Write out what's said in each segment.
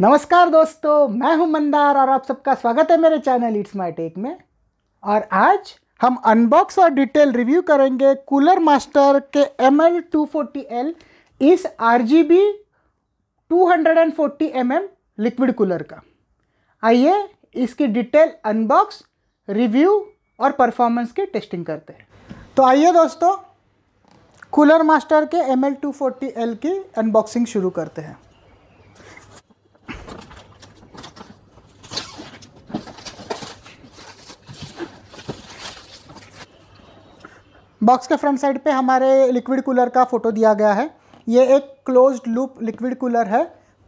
नमस्कार दोस्तों, मैं हूं मंदार और आप सबका स्वागत है मेरे चैनल इट्स माय टेक में। और आज हम अनबॉक्स और डिटेल रिव्यू करेंगे कूलर मास्टर के ML240L इस RGB 240 mm लिक्विड कूलर का। आइए इसकी डिटेल अनबॉक्स, रिव्यू और परफॉर्मेंस की टेस्टिंग करते हैं। तो आइए दोस्तों, कूलर मास्टर के ML240L की अनबॉक्सिंग शुरू करते हैं। बॉक्स के फ्रंट साइड पे हमारे लिक्विड कूलर का फोटो दिया गया है। ये एक क्लोज्ड लूप लिक्विड कूलर है,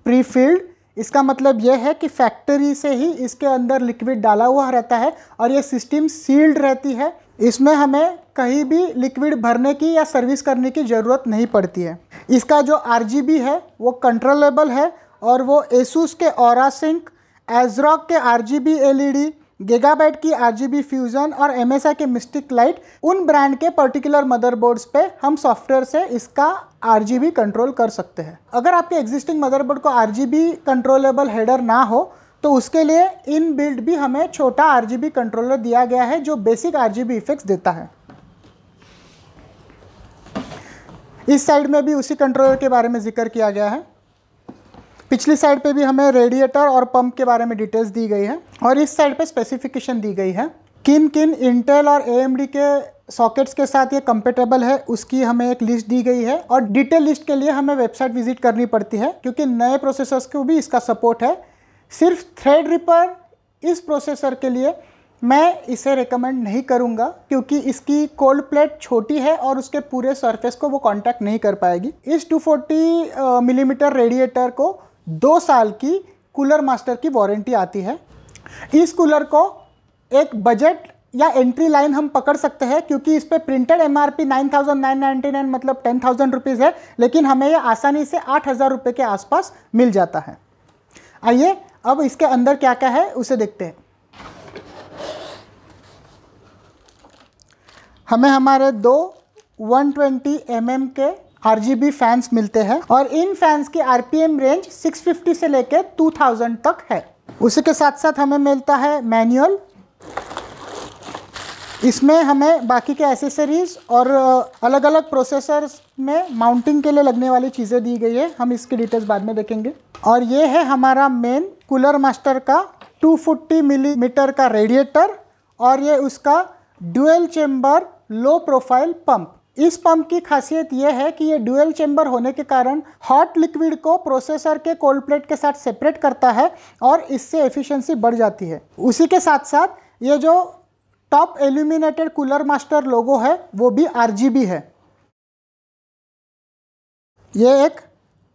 प्री फिल्ड। इसका मतलब ये है कि फैक्ट्री से ही इसके अंदर लिक्विड डाला हुआ रहता है और ये सिस्टम सील्ड रहती है। इसमें हमें कहीं भी लिक्विड भरने की या सर्विस करने की ज़रूरत नहीं पड़ती है। इसका जो RGB है वो कंट्रोलेबल है और वो एसूस के ऑरा सिंक, एज़रॉक के RGB LED, गीगाबाइट की RGB फ्यूज़न और MSI के मिस्टिक लाइट, उन ब्रांड के पर्टिकुलर मदरबोर्ड्स पे हम सॉफ्टवेयर से इसका RGB कंट्रोल कर सकते हैं। अगर आपके एग्जिस्टिंग मदरबोर्ड को RGB कंट्रोलेबल हेडर ना हो तो उसके लिए इन बिल्ड भी हमें छोटा RGB कंट्रोलर दिया गया है जो बेसिक RGB इफेक्ट्स देता है। इस साइड में भी उसी कंट्रोलर के बारे में जिक्र किया गया है। पिछली साइड पे भी हमें रेडिएटर और पंप के बारे में डिटेल्स दी गई है और इस साइड पे स्पेसिफिकेशन दी गई है। किन किन इंटेल और AMD के सॉकेट्स के साथ ये कंपेटेबल है उसकी हमें एक लिस्ट दी गई है और डिटेल लिस्ट के लिए हमें वेबसाइट विजिट करनी पड़ती है क्योंकि नए प्रोसेसर्स को भी इसका सपोर्ट है। सिर्फ थ्रेडरिपर इस प्रोसेसर के लिए मैं इसे रिकमेंड नहीं करूंगा क्योंकि इसकी कोल्ड प्लेट छोटी है और उसके पूरे सरफेस को वो कांटेक्ट नहीं कर पाएगी। इस 240 मिलीमीटर रेडिएटर को 2 साल की कूलर मास्टर की वारंटी आती है। इस कूलर को एक बजट या एंट्री लाइन हम पकड़ सकते हैं क्योंकि इस पे प्रिंटेड MRP 9,999 मतलब 10,000 रुपीज़ है, लेकिन हमें ये आसानी से 8,000 रुपये के आसपास मिल जाता है। आइए अब इसके अंदर क्या क्या है उसे देखते हैं। हमें हमारे 2 120 mm के RGB फैंस मिलते हैं और इन फैंस की RPM रेंज 650 से लेकर 2000 तक है। उसी के साथ साथ हमें मिलता है मैनुअल। इसमें हमें बाकी के एसेसरीज और अलग अलग प्रोसेसर्स में माउंटिंग के लिए लगने वाली चीज़ें दी गई है। हम इसकी डिटेल्स बाद में देखेंगे। और ये है हमारा मेन कूलर मास्टर का 240 मिलीमीटर का रेडिएटर और ये उसका dual chamber low profile pump. इस पंप की खासियत यह है कि ये ड्यूअल चेम्बर होने के कारण हॉट लिक्विड को प्रोसेसर के कोल्ड प्लेट के साथ सेपरेट करता है और इससे एफिशिएंसी बढ़ जाती है। उसी के साथ साथ ये जो टॉप इल्यूमिनेटेड कूलर मास्टर लोगो है वो भी RGB है। ये एक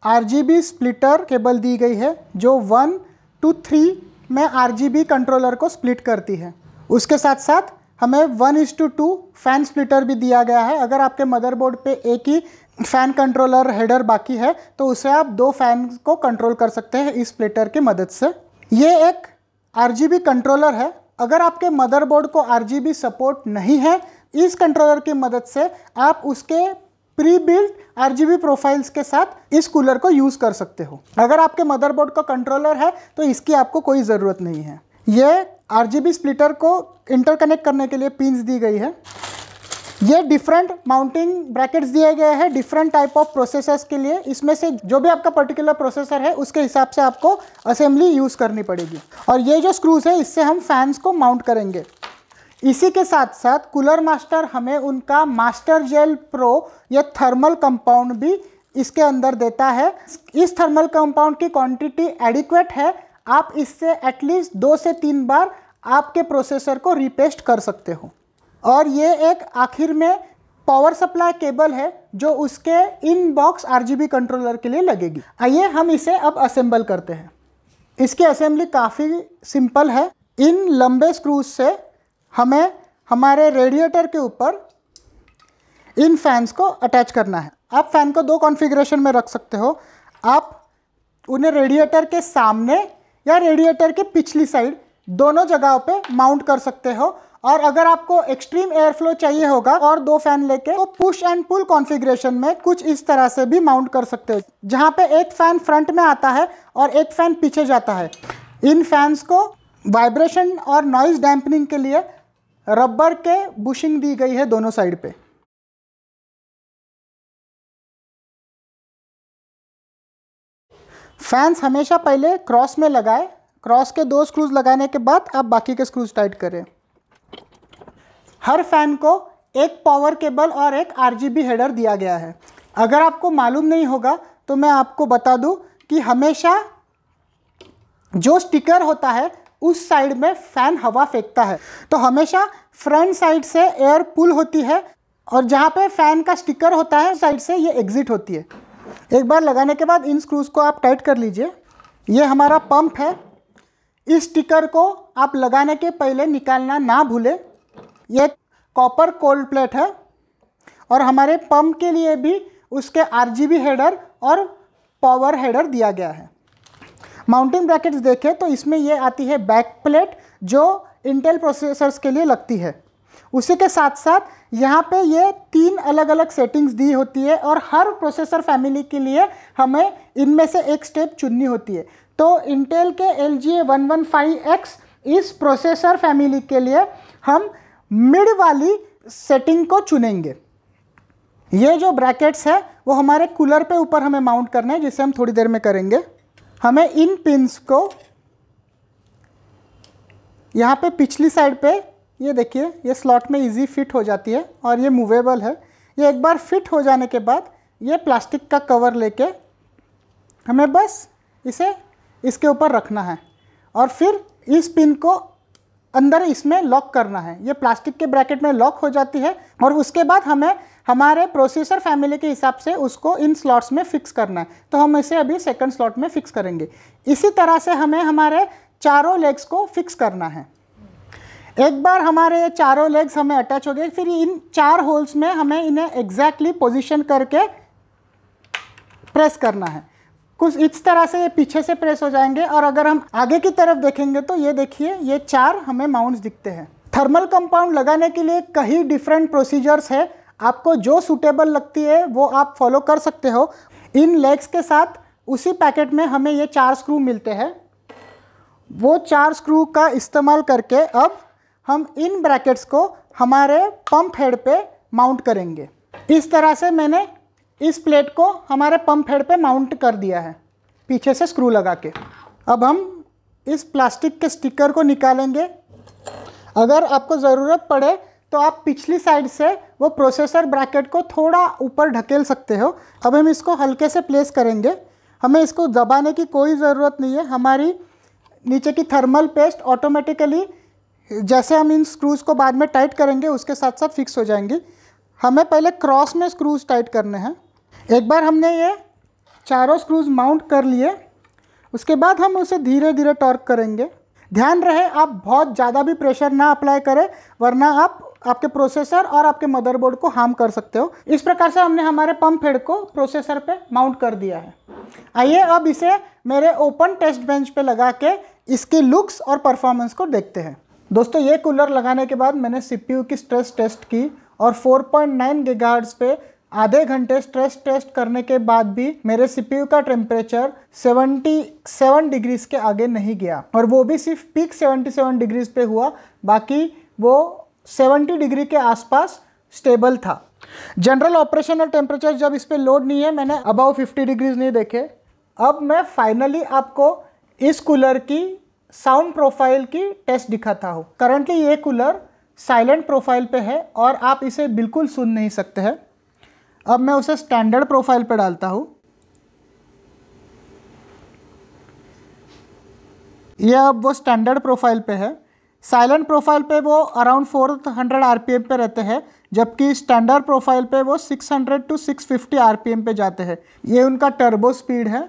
RGB स्प्लिटर केबल दी गई है जो 1 to 3 में RGB कंट्रोलर को स्प्लिट करती है। उसके साथ साथ हमें 1:2 फैन स्प्लिटर भी दिया गया है। अगर आपके मदरबोर्ड पे एक ही फैन कंट्रोलर हेडर बाकी है तो उसे आप 2 फैन को कंट्रोल कर सकते हैं इस स्प्लिटर की मदद से। ये एक RGB कंट्रोलर है। अगर आपके मदरबोर्ड को RGB सपोर्ट नहीं है, इस कंट्रोलर की मदद से आप उसके प्री बिल्ट RGB प्रोफाइल्स के साथ इस कूलर को यूज़ कर सकते हो। अगर आपके मदरबोर्ड का कंट्रोलर है तो इसकी आपको कोई ज़रूरत नहीं है। ये RGB स्प्लिटर को इंटरकनेक्ट करने के लिए पिन्स दी गई है। ये डिफरेंट माउंटिंग ब्रैकेट्स दिए गए हैं डिफरेंट टाइप ऑफ प्रोसेसर्स के लिए। इसमें से जो भी आपका पर्टिकुलर प्रोसेसर है उसके हिसाब से आपको असेंबली यूज़ करनी पड़ेगी। और ये जो स्क्रूज है इससे हम फैंस को माउंट करेंगे। इसी के साथ साथ कूलर मास्टर हमें उनका मास्टर जेल प्रो या थर्मल कंपाउंड भी इसके अंदर देता है। इस थर्मल कंपाउंड की क्वांटिटी एडिक्वेट है। आप इससे एटलीस्ट 2 से 3 बार आपके प्रोसेसर को रीपेस्ट कर सकते हो। और ये एक आखिर में पावर सप्लाई केबल है जो उसके इन बॉक्स RGB कंट्रोलर के लिए लगेगी। आइए हम इसे अब असेंबल करते हैं। इसकी असेंबली काफ़ी सिंपल है। इन लंबे स्क्रूज से हमें हमारे रेडिएटर के ऊपर इन फैंस को अटैच करना है। आप फैन को 2 कॉन्फ़िगरेशन में रख सकते हो। आप उन्हें रेडिएटर के सामने या रेडिएटर के पिछली साइड दोनों जगहों पे माउंट कर सकते हो और अगर आपको एक्सट्रीम एयर फ्लो चाहिए होगा और 2 फैन लेके, तो पुश एंड पुल कॉन्फ़िगरेशन में कुछ इस तरह से भी माउंट कर सकते हो, जहाँ पे एक फैन फ्रंट में आता है और एक फैन पीछे जाता है। इन फैंस को वाइब्रेशन और नॉइज डैम्पनिंग के लिए रबर के बुशिंग दी गई है दोनों साइड पे। फैंस हमेशा पहले क्रॉस में लगाए, क्रॉस के 2 स्क्रूज लगाने के बाद आप बाकी के स्क्रूज टाइट करें। हर फैन को एक पावर केबल और एक RGB हेडर दिया गया है। अगर आपको मालूम नहीं होगा तो मैं आपको बता दूं कि हमेशा जो स्टिकर होता है उस साइड में फैन हवा फेंकता है, तो हमेशा फ्रंट साइड से एयर पुल होती है और जहाँ पे फैन का स्टिकर होता है साइड से ये एग्जिट होती है। एक बार लगाने के बाद इन स्क्रूज को आप टाइट कर लीजिए। ये हमारा पंप है, इस स्टिकर को आप लगाने के पहले निकालना ना भूलें। ये कॉपर कोल्ड प्लेट है और हमारे पंप के लिए भी उसके RGB हेडर और पावर हेडर दिया गया है। माउंटिंग ब्रैकेट्स देखें तो इसमें ये आती है बैक प्लेट जो इंटेल प्रोसेसर्स के लिए लगती है। उसी के साथ साथ यहाँ पे ये 3 अलग अलग सेटिंग्स दी होती है और हर प्रोसेसर फैमिली के लिए हमें इनमें से एक स्टेप चुननी होती है। तो इंटेल के LGA 115X इस प्रोसेसर फैमिली के लिए हम मिड वाली सेटिंग को चुनेंगे। ये जो ब्रैकेट्स है वो हमारे कूलर पे ऊपर हमें माउंट करना है, जिसे हम थोड़ी देर में करेंगे। हमें इन पिंस को यहाँ पे पिछली साइड पे, ये देखिए ये स्लॉट में इजी फिट हो जाती है और ये मूवेबल है। ये एक बार फिट हो जाने के बाद ये प्लास्टिक का कवर लेके हमें बस इसे इसके ऊपर रखना है और फिर इस पिन को अंदर इसमें लॉक करना है। ये प्लास्टिक के ब्रैकेट में लॉक हो जाती है और उसके बाद हमें हमारे प्रोसेसर फैमिली के हिसाब से उसको इन स्लॉट्स में फिक्स करना है। तो हम इसे अभी सेकंड स्लॉट में फिक्स करेंगे। इसी तरह से हमें हमारे चारों लेग्स को फिक्स करना है। एक बार हमारे ये चारों लेग्स हमें अटैच हो गए, फिर इन 4 होल्स में हमें इन्हें एग्जैक्टली पोजीशन करके प्रेस करना है। कुछ इस तरह से ये पीछे से प्रेस हो जाएंगे और अगर हम आगे की तरफ देखेंगे तो ये देखिए ये 4 हमें माउंट्स दिखते हैं। थर्मल कंपाउंड लगाने के लिए कई डिफरेंट प्रोसीजर्स है, आपको जो सूटेबल लगती है वो आप फॉलो कर सकते हो। इन लेग्स के साथ उसी पैकेट में हमें ये 4 स्क्रू मिलते हैं। वो 4 स्क्रू का इस्तेमाल करके अब हम इन ब्रैकेट्स को हमारे पंप हेड पे माउंट करेंगे। इस तरह से मैंने इस प्लेट को हमारे पंप हेड पे माउंट कर दिया है पीछे से स्क्रू लगा के। अब हम इस प्लास्टिक के स्टिकर को निकालेंगे। अगर आपको ज़रूरत पड़े तो आप पिछली साइड से वो प्रोसेसर ब्रैकेट को थोड़ा ऊपर ढकेल सकते हो। अब हम इसको हल्के से प्लेस करेंगे, हमें इसको दबाने की कोई ज़रूरत नहीं है। हमारी नीचे की थर्मल पेस्ट ऑटोमेटिकली जैसे हम इन स्क्रूज़ को बाद में टाइट करेंगे उसके साथ साथ फिक्स हो जाएंगी। हमें पहले क्रॉस में स्क्रूज़ टाइट करने हैं। एक बार हमने ये चारों स्क्रूज़ माउंट कर लिए, उसके बाद हम उसे धीरे धीरे टॉर्क करेंगे। ध्यान रहे आप बहुत ज़्यादा भी प्रेशर ना अप्लाई करें, वरना आप आपके प्रोसेसर और आपके मदरबोर्ड को हार्म कर सकते हो। इस प्रकार से हमने हमारे पंप हेड को प्रोसेसर पे माउंट कर दिया है। आइए अब इसे मेरे ओपन टेस्ट बेंच पे लगा के इसके लुक्स और परफॉर्मेंस को देखते हैं। दोस्तों ये कूलर लगाने के बाद मैंने CPU की स्ट्रेस टेस्ट की और 4.9 गीगाहर्ट्ज़ पे आधे घंटे स्ट्रेस टेस्ट करने के बाद भी मेरे CPU का टेम्परेचर 77 डिग्रीज के आगे नहीं गया, और वो भी सिर्फ पीक 77 डिग्रीज पे हुआ, बाकी वो 70 डिग्री के आसपास स्टेबल था। जनरल ऑपरेशनल टेम्परेचर जब इस पर लोड नहीं है मैंने अबाव 50 डिग्रीज नहीं देखे। अब मैं फाइनली आपको इस कूलर की साउंड प्रोफाइल की टेस्ट दिखाता हूँ। करंटली ये कूलर साइलेंट प्रोफाइल पे है और आप इसे बिल्कुल सुन नहीं सकते हैं। अब मैं उसे स्टैंडर्ड प्रोफाइल पे डालता हूँ। यह अब वो स्टैंडर्ड प्रोफाइल पे है। साइलेंट प्रोफाइल पे वो अराउंड 400 RPM पे रहते हैं, जबकि स्टैंडर्ड प्रोफाइल पे वो 600 to 650 RPM पे जाते हैं। ये उनका टर्बो स्पीड है।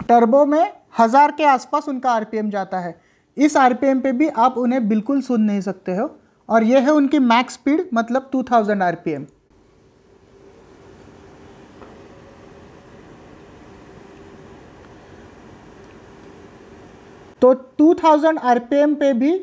टर्बो में 1000 के आसपास उनका RPM जाता है। इस RPM पे भी आप उन्हें बिल्कुल सुन नहीं सकते हो, और यह है उनकी मैक्स स्पीड, मतलब 2000 RPM। तो 2000 RPM पे भी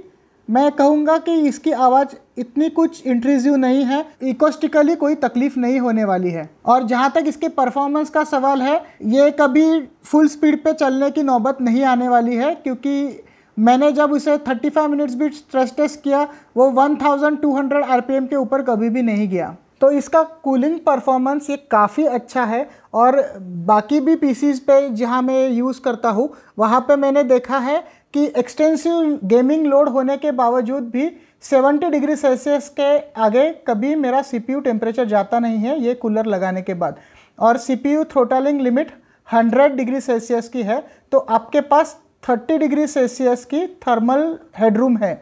मैं कहूँगा कि इसकी आवाज़ इतनी कुछ इंट्रूसिव नहीं है, इकोस्टिकली कोई तकलीफ़ नहीं होने वाली है। और जहाँ तक इसके परफॉर्मेंस का सवाल है, ये कभी फुल स्पीड पे चलने की नौबत नहीं आने वाली है, क्योंकि मैंने जब इसे 35 मिनट्स भी स्ट्रेस टेस्ट किया वो 1200 RPM के ऊपर कभी भी नहीं गया। तो इसका कूलिंग परफॉर्मेंस ये काफ़ी अच्छा है। और बाकी भी पीसीज पे जहाँ मैं यूज़ करता हूँ वहाँ पे मैंने देखा है कि एक्सटेंसिव गेमिंग लोड होने के बावजूद भी 70 डिग्री सेल्सियस के आगे कभी मेरा CPU टेम्परेचर जाता नहीं है ये कूलर लगाने के बाद। और CPU throttling limit 100 degree Celsius की है, तो आपके पास 30 डिग्री सेल्सियस की थर्मल हेडरूम है।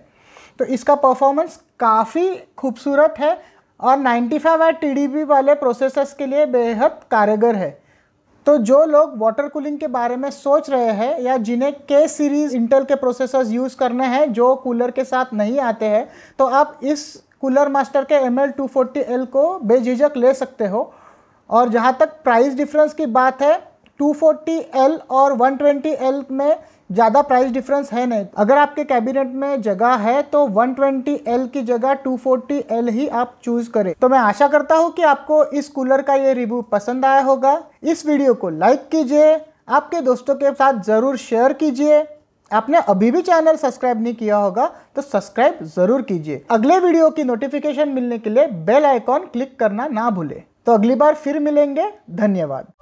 तो इसका परफॉर्मेंस काफ़ी खूबसूरत है और 95 वाट TDP वाले प्रोसेसर्स के लिए बेहद कारगर है। तो जो लोग वाटर कूलिंग के बारे में सोच रहे हैं या जिन्हें K सीरीज़ इंटेल के प्रोसेसर्स यूज़ करने हैं जो कूलर के साथ नहीं आते हैं, तो आप इस कूलर मास्टर के ML240L को बेझिझक ले सकते हो। और जहाँ तक प्राइस डिफरेंस की बात है, 240L और 120L में ज़्यादा प्राइस डिफरेंस है नहीं। अगर आपके कैबिनेट में जगह है तो 120L की जगह 240L ही आप चूज़ करें। तो मैं आशा करता हूँ कि आपको इस कूलर का ये रिव्यू पसंद आया होगा। इस वीडियो को लाइक कीजिए, आपके दोस्तों के साथ ज़रूर शेयर कीजिए। आपने अभी भी चैनल सब्सक्राइब नहीं किया होगा तो सब्सक्राइब ज़रूर कीजिए। अगले वीडियो की नोटिफिकेशन मिलने के लिए बेल आइकॉन क्लिक करना ना भूलें। तो अगली बार फिर मिलेंगे। धन्यवाद।